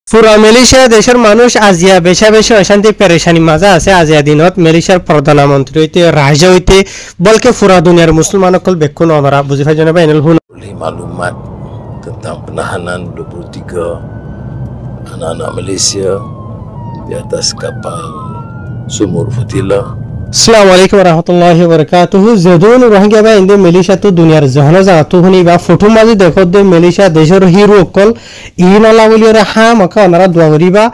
পুরা মালয়েশিয়া দেশের মানুষ আজিয়া বেশা বেশি অশান্তি পেরেশানি মাঝে আছে। আজিয়া দিনত মালয়েশিয়ার প্রধানমন্ত্রী হইতে রাজা হইতে বলকে পুরা দুনিয়ার মুসলমান সকল বেক্ষণ অনরা বুঝি পাই জানা বাইনাল হুন Maklumat tentang penahanan 23 anak-anak Malaysia di atas kapal Sumur Futila. আসসালামু আলাইকুম ওয়া রাহমাতুল্লাহি ওয়া বারাকাতুহু। যদুন রোহিঙ্গা বা ইন্দে মালয়েশিয়া তো দুনিয়ার জাহানা জাতু হনি বা ফটো মাঝে দেখো দে মালয়েশিয়া দেশের হিরো অকল ইনলা বলিরে হা মাকা অনারা দুয়ারি বা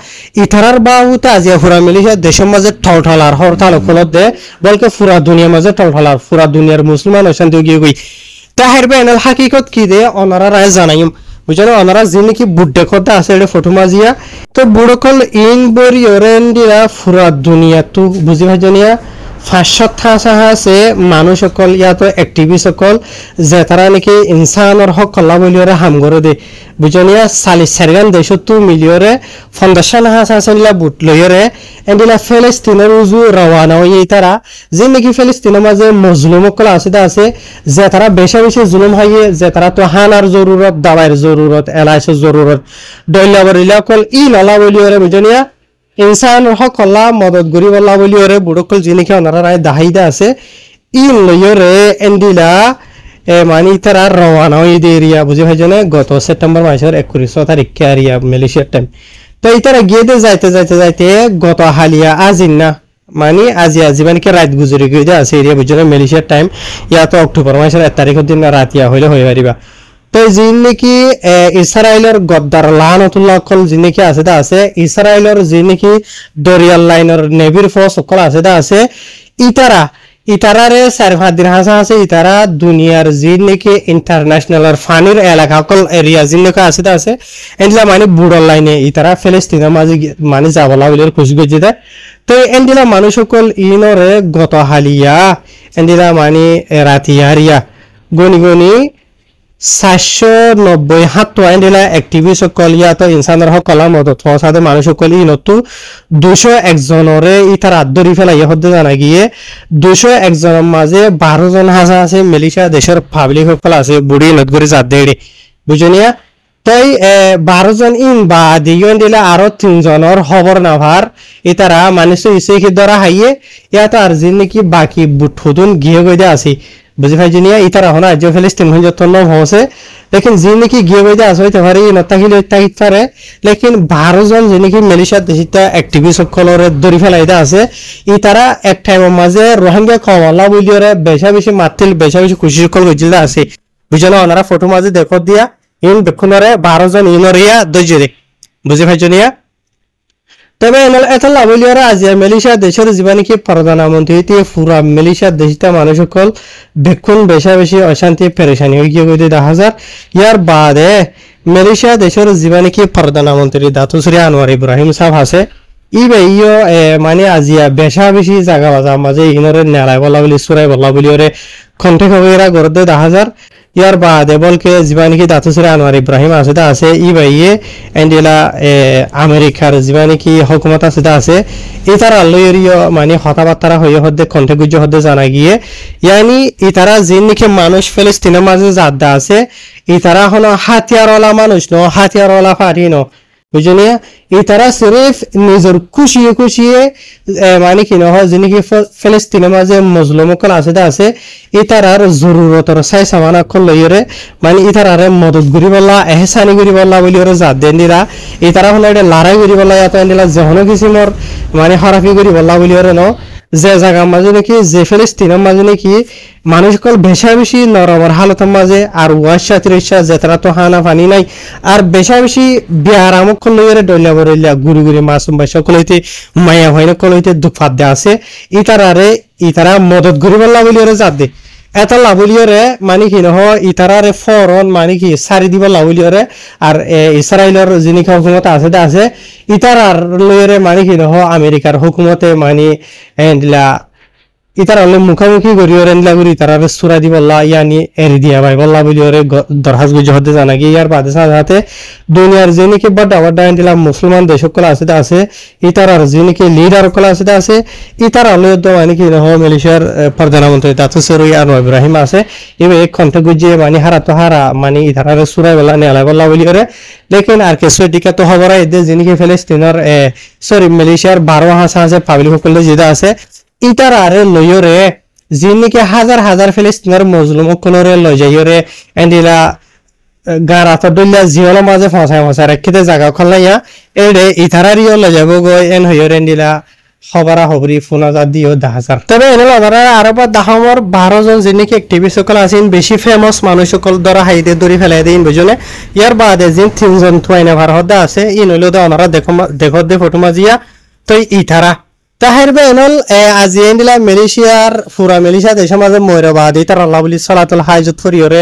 ইথারার বাউতা আজিয়া পুরা মালয়েশিয়া দেশের মাঝে ঠলঠলার হরতাল কলত দে বলকে পুরা দুনিয়া মাঝে ঠলঠলার পুরা দুনিয়ার মুসলমান অশান্তি গিয়ে গই তাহের বেনাল হাকিকত কি দে অনারা রায় জানাইম বুঝানো অনারা যিনি কি বুড্ডে কথা আছে এটা ফটো মাজিয়া তো বুড়কল ইন বরি ওরেন্ডিরা পুরা দুনিয়া তো বুঝি ভাজনিয়া 500 আছে মানুষ সকল ইয়াতো এক্টিভিস্ট সকল যে তারা নাকি ইনসানৰ হক কলা বলিয়ৰে হাম কৰে দে বুজনিয়া 40 দেশতো মিলিয়ৰে ফাউন্ডেশন হাসানলা বুট লয়ৰে এন্ডিলা ফিলিস্তিনৰ উজু রওনা হই তারা যে নাকি ফিলিস্তিনৰ মাঝে মজলুম সকল আছে যে তারা বেশি বেশি জুলুম হয় যে তারা তো হানার জরুরত দাওয়ার জরুরত এলাইসৰ জরুরত দইলাবরিলা কল ই নলা বলিয়ৰে বুজনিয়া ইনসান হকলা মদত গরি বলা বলি ওরে বুড়কল জিনিকে ওনারা রায় দাহাইদা আছে ইন লয়রে এন্ডিলা মানি তারা রওনা হই দে এরিয়া বুঝি ভাইজনে গত সেপ্টেম্বর মাসের 21 তারিখে এরিয়া মালয়েশিয়ার টাইম তো ইতারা গিয়ে দে যাইতে গত হালিয়া আজিন না মানি আজি মানে কি রাত গুজরি গিয়ে আছে এরিয়া বুঝনে মালয়েশিয়ার টাইম ইয়া তো অক্টোবর মাসের 1 তারিখের দিন রাতিয়া হইলে হই পারিবা তো যিন নাকি ইসরায়েলের গদ্দার লানতুল্লাহ কল যিন নাকি আছে ইসরায়েলের যিন নাকি দরিয়াল লাইনের নেভির ফোর্স সকল আছে ইতারারে 4-5 দিন আছে ইতারা দুনিয়ার যিন নাকি ইন্টারন্যাশনাল ফানির এলাকা সকল এরিয়া যিন নাকি আছে এন্ডিলা মানে বুড়ল লাইনে ইতারা ফিলিস্তিনের মাঝে মানে যাবলা বলে খুশি গজে দেয় তো এন্ডিলা মানুষ সকল ইনরে গত হালিয়া এন্ডিলা মানে রাতিয়ারিয়া গনি 790 এন্ডিলা এক্টিভিস্ট সকল ইয়াতো ইনসানৰ সকল মদত ফসাদে মানুষ সকল ইনতো 201 জনরে ইতার আদরি ফেলাই হদ্দে জানা গিয়ে 201 জনের মাঝে 12 জন হাসা আছে মালয়েশিয়া দেশের পাবলিক সকল আছে বুড়ি নত করে জাত দেড়ে বুঝনিয়া তাই 12 জন ইন বা দিগন দিলে আরো 3 জনের খবর না ভার ইতারা মানুষ ইসে কি ধরা হাইয়ে ইয়াতো আর জিন নাকি বাকি বুঠুদুন গিয়ে গইদে আছে বুঝি ভাইজনিয়া ইতারা হনা যে ফিলিস্তিন হন যতন হসে लेकिन जिन की गिয়ে বইতে আছে হইতে পারে নতাকিলে তাকিত পারে लेकिन 12 জন যিনি কি মালয়েশিয়া দেশিতা অ্যাক্টিভিস্ট সকলরে দরি ফেলাইতে আছে ইতারা এক টাইমের মাঝে রোহিঙ্গা কওয়ালা বলিরে বেশি মাতিল বেশি খুশি সকল গজিল আছে বুঝলো ওনারা ফটো মাঝে দেখো দিয়া ইন দেখুনরে 12 জন ইনরিয়া দজরে বুঝি ভাইজনিয়া তবে এটা লাভলিয়ারা আজিয়া মালয়েশিয়া দেশের জীবনে কি প্রধানমন্ত্রী হইতে পুরা মালয়েশিয়া দেশটা মানুষ সকল বেক্ষণ বেশি অশান্তি পেরেশানি হয়ে গিয়ে গই 10,000 ইয়ার বাদে মালয়েশিয়া দেশের জীবনে কি প্রধানমন্ত্রী দাতুশ্রী আনোয়ার ইব্রাহিম সাহেব আছে ইবেইও মানে আজিয়া বেশি জায়গা বাজা মাঝে ইনরে নেলাই বলা বলি সুরাই বলা বলি ওরে কন্টেক্ট হইরা গরদে 10,000 ইয়ার বাদে বলকে জীবনে কি দাতুশ্রী আনোয়ার ইব্রাহিম আছে ইবেইয়ে এন্ডিলা আমেরিকার জীবনে কি হুকুমত আছে ইতারা লইরিও মানে কথাবার্তা হয়ে হদ্দে কন্টেক্ট গুজ হদ্দে জানা গিয়ে ইয়ানি ইতারা যিনকে মানুষ ফিলিস্তিনের মাঝে জাদা আছে ইতারা হলো হাতিয়ারওয়ালা মানুষ ন হাতিয়ারওয়ালা পার্টি ন বুঝনিয়া ইতারা সিরিফ নিজের খুশি মানে কি নহয় যিনি কি ফিলিস্তিনের মাঝে মজলুম কল আছে ইতারার জরুরতর চাই সামানা কল লইরে মানে ইতারারে মদত করি বলা এহসানি করি বলা বলি ওরে জাত দেন্দিরা ইতারা হলো এটা লড়াই করি বলা এত এন্ডিলা যখন কিসিমর মানে খারাপি করি বলা বলি ওরে ন যে জায়গা মাঝে নাকি যে ফিলিস্তিনের মাঝে নাকি মানুষ সকল বেশি নরবর হালতের মাঝে আর ওয়াশা ত্রিশা যেতারা তো হানা পানি নাই আর বেশি বিয়ারাম লইরে ডলিয়া বরিলা গুড়ি মাসুম বাই সকল হইতে মায়া হয় না কল হইতে দুফাত দে আছে ইতারা মদত করি বললা বলি ওরে জাত দে এটা লাভলিয়রে মানে কি নহ ইতারারে ফরন মানে কি সারি দিব লাভলিয়রে আর ইসরায়েলের যিনি হুকুমত আছে ইতারার লইরে মানে কি নহ আমেরিকার হুকুমতে মানে এন্ডলা ইতার হলে মুখামুখি করি ওরে লাগুরি তারা সুরা দি বললা ইয়ানি এরি দিয়া ভাই বললা বলি ওরে দরহাজ গুজ হতে জানা গিয়ে ইয়ার বাদে সাথে দুনিয়ার যে নাকি বড় বড় দিলা মুসলমান দেশ সকল আছে ইতার আর যে নাকি লিডার সকল আছে ইতার হলে তো মানে কি হ মালয়েশিয়ার প্রধানমন্ত্রী তাতো সরুই আনোয়ার ইব্রাহিম আছে এবে এক ঘন্টা গুজে মানে হারা মানে ইতার সুরা বললা নেলা বললা বলি ওরে লেকিন আর কিছু দিকে তো খবর এদে যে নাকি ফিলিস্তিনের সরি মালয়েশিয়ার 12 হাজার আছে পাবলিক সকল যেটা আছে ইতার আরে লইরে যিনিকে হাজার হাজার ফিলিস্তিনের মজলুম কোনরে লই যাইরে এন্ডিলা গারাত দল্লা জিওলা মাঝে ফসায় রাখিতে জায়গা খলাইয়া এডে ইতারারিও লই যাব গো এন হইরে এন্ডিলা খবরা খবরি ফোনা যা দিও 10,000 তবে এনে লদারা আরো বা দাহমর 12 জন যিনিকে অ্যাক্টিভিস্ট সকল আছেন বেশি ফেমাস মানুষ সকল দ্বারা হাইতে দড়ি ফেলাই দেন বুঝনে ইয়ার বাদে যিন 3 জন তোয়াইনা ভার হদা আছে ইন হইলো দা ওনারা দেখো দে ফটো মাজিয়া তো ইতারা তাহের বেনল আজি এন্ডিলা মালয়েশিয়ার পুরা মালয়েশিয়া দেশের মাঝে ময়রাবাদী তার আল্লাহ বলি সালাতুল হাজত ফরিয়রে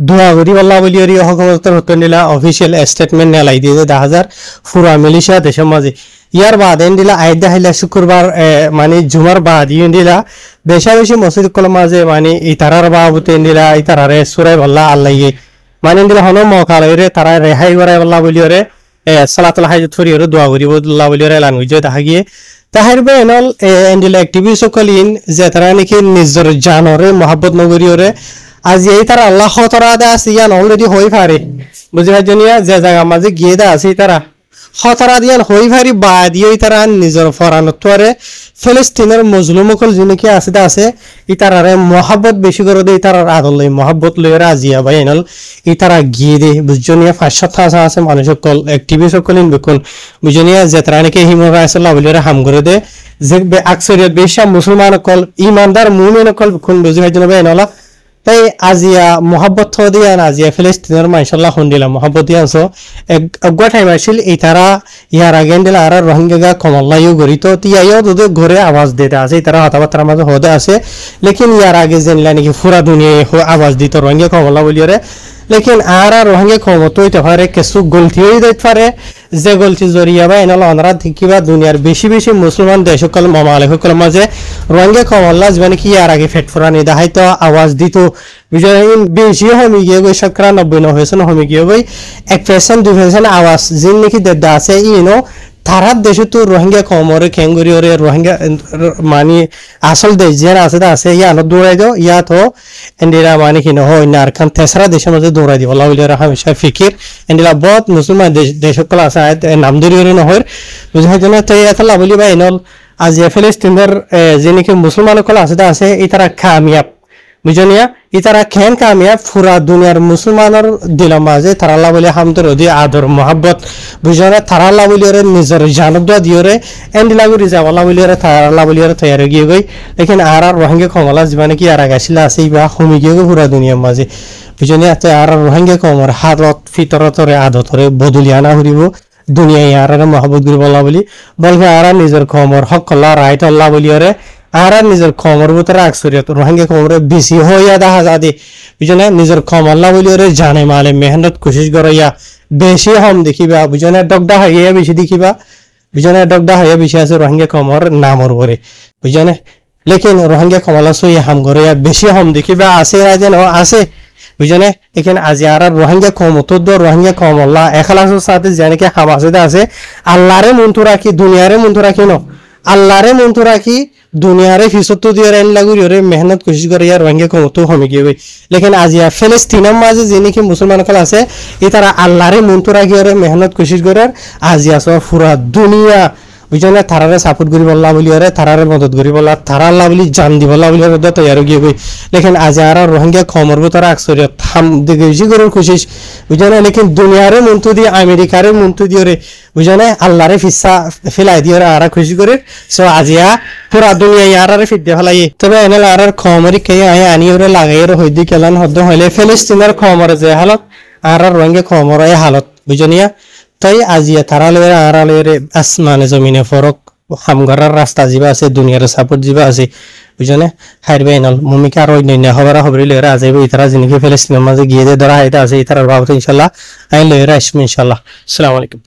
দোয়া করি আল্লাহ বলি ওরি হকমতের হতনিলা অফিশিয়াল স্টেটমেন্ট নেলাই দিয়ে 10,000 পুরা মালয়েশিয়া দেশের মাঝে ইয়ার বাদ এন্ডিলা আইদা হাইলা শুক্রবার মানে জুমার বাদ এন্ডিলা বেশি মসজিদ কল মাঝে মানে ইতারার বাবুতে এন্ডিলা ইতারারে সুরাই বল্লা আল্লাহ মানে এন্ডিলা হনো মকালরে তারা রেহাই করাই আল্লাহ বলি ওরে সালাতুল হাজত ফরিয়রে দোয়া করি আল্লাহ বলি ওরে এলান হইছে দেখা গিয়ে তাহের বেনল এন্ডিলা অ্যাক্টিভিস্ট সকলিন যে তারা নাকি নিজের জানরে মহাব্বত নগরীরে আজি এই তারা আল্লাহ খতরা দা আছে ইয়ান অলরেডি হই পারে বুঝি ভাজনিয়া যে জায়গা মাঝে গিয়ে দা আছে তারা খতরা দিয়ান হই পারি বা দিয়ে তারা নিজের ফরানত্বরে ফিলিস্তিনের মজলুম সকল যিনিকে আছে ইতারারে মহাব্বত বেশি করে দে ইতারার আদর লই মহাব্বত লইরা আজিয়া ভাই এনল ইতারা গিয়ে দে বুঝজনিয়া 500 আছে মানুষ সকল অ্যাক্টিভিস্ট সকল বিকুল বুঝজনিয়া যে তারা নাকি হিউম্যান রাইটস ল বলিরা হাম করে দে যে আকসরিয়ত বেশা মুসলমান সকল ইমানদার মুমিন সকল বিকুল বুঝি ভাই ভাই এনলা তাই আজিয়া মহাব্বত থ দিয়া আজিয়া ফিলিস্তিনের মাশাআল্লাহ হন্দিলা মহাব্বত দিয়াছো এক টাইম আসিল ইতারা ইয়ার আগে দিলা আর রোহিঙ্গা কমল্লাইও গরিত তিয়াইও দুদে ঘরে আওয়াজ দিতে আছে ইতারা হতাবাত্রা মাঝে হদে আছে লেকিন ইয়ার আগে জেনলা নাকি পুরা দুনিয়ায় আওয়াজ দিত রোহিঙ্গা কমল্লা বলিরে লেকিন আর রোহিঙ্গা কমতো হইতে পারে কিছু গলতি হয়ে যেতে পারে যে গলতি জরিয়া বা এনাল অনারা দেখিবা দুনিয়ার বেশি মুসলমান দেশ সকল মামালে সকল মাঝে রোহিঙ্গা কমল্লা মানে কি আর আগে ফেট ফুরানি দেখাইতো আওয়াজ দিত বেশি হমি গিয়ে গই 90% হমি গিয়ে গই 1% 2% আওয়াজ যিন নাকি দেদা আছে ইনো তারার দেশে তো রোহিঙ্গা কমরে খেঙ্গুরিওরে রোহিঙ্গা মানে আসল দেশ যে আছে ইয়ানো দৌড়াই দাও ইয়া তো এন্ডিরা মানে কি হয় না আর খান তেসরা দেশের মধ্যে দৌড়াই দিব আল্লাহ বলিরা হামেশা ফিকির এন্ডিরা বহুত মুসলমান দেশ সকল আছে নাম ধরিওরে নহয় বুঝাই জন্য তো আল্লাহ বলি ভাই এনল আজ ফিলিস্তিনের যে নাকি মুসলমান সকল আছে ইতারা কামিয়াব বুঝনিয়া ইতারা খেন কামিয়াব পুরা দুনিয়ার মুসলমানের দিলা মাঝে তারা আল্লাহ বলি হামদর দি আদর মোহাব্বত বুঝনা তারা আল্লাহ বলি নিজের জানব দিওরে এন্ডিলা গুরি যাব আল্লাহ বলি তারা আল্লাহ বলি তৈয়ার গিয়ে গই লেকিন আর রোহিঙ্গা কমলা জীবনে কি আর গাছিলা আছে বা হমি গিয়ে পুরা দুনিয়ার মাঝে বুঝনিয়া তে আর রোহিঙ্গা কমর হাতত ফিতরতরে আদতরে বদলিয়ানা হরিব দুনিয়ায় আর মোহাব্বত করিব আল্লাহ বলি বলকে আর নিজের কমর হক আল্লাহ রাইট আল্লাহ বলিরে আর নিজের খমর ভিতরে আকসরিয়ত রোহিঙ্গা খমরে বেশি হইয়া দেখা যাদি বুঝনে নিজের খম আল্লাহ বলিরে জানে মালে মেহনত কোশিশ করাইয়া বেশি হম দেখিবা বুঝনে ডগডা হইয়া বেশি দেখিবা বুঝনে ডগডা হইয়া বেশি আছে রোহিঙ্গা খমর নামর পরে বুঝনে লেকিন রোহিঙ্গা খমলা সই হাম করাইয়া বেশি হম দেখিবা আছে যেন আছে বুঝনে এখানে আজি আর রোহিঙ্গা কম তো রোহিঙ্গা কম আল্লাহ এখলাসের সাথে জানিকে হামাসে আছে আল্লাহরে মন্তু রাখি দুনিয়ারে মন্তু রাখি ন আল্লাহরে মন্তু রাখি দুনিয়ারে ফিসতো দিয়ে রাইন লাগুরিরে মেহনত কোশিশ করে ইয়ার রোহিঙ্গা কমতো হমি গিয়ে লেকিন আজিয়া ফিলিস্তিনের মাঝে যে নাকি মুসলমান সকল আছে এই তারা আল্লাহরে মন্তু রাখিরে মেহনত কোশিশ করে আজিয়া সব পুরা দুনিয়া বুঝনে তারারে সাপোর্ট করি বললা বলি আরে তারারে মদত করি বললা তারা আল্লাহ বলি জান দি বললা বলি আরে তৈয়ার গিয়ে গই লেকিন আজ আর রোহিঙ্গা খমর ভিতরে আকসরিয়ত থাম দিকে বেশি করার কোশিশ বুঝনে লেকিন দুনিয়ারে মন্তু দি আমেরিকারে মন্তু দিওরে বুঝনে আল্লাহরে ফিসা ফেলাই দিওরে আর খুশি করে সো আজিয়া পুরা দুনিয়া ইয়ারারে ফিট দিয়ে ফেলাই তবে এনে আর খমরি কে আয় আনি ওরে লাগাইরে হইদি কেলান হদ্দ হইলে ফিলিস্তিনের খমর যে হালত আর রোহিঙ্গা খমর এই হালত বুঝনিয়া তাই আজিয়া তারালের আড়ালের আসমানে জমিনে ফরক হামগরার রাস্তা যা আছে দুনিয়ার সাপোর্ট যা আছে বুঝনে হাইরবে নল মুমিকা আর অন্যান্য খবরা খবরি লইরা আজাইব ইতারা জিনিকে ফিলিস্তিনের মাঝে গিয়ে ধরা হাইতা আছে ইতারার বাবু ইনশাআল্লাহ আইন লইরা আসবে ইনশাআল্লাহ আসসালামু আলাইকুম।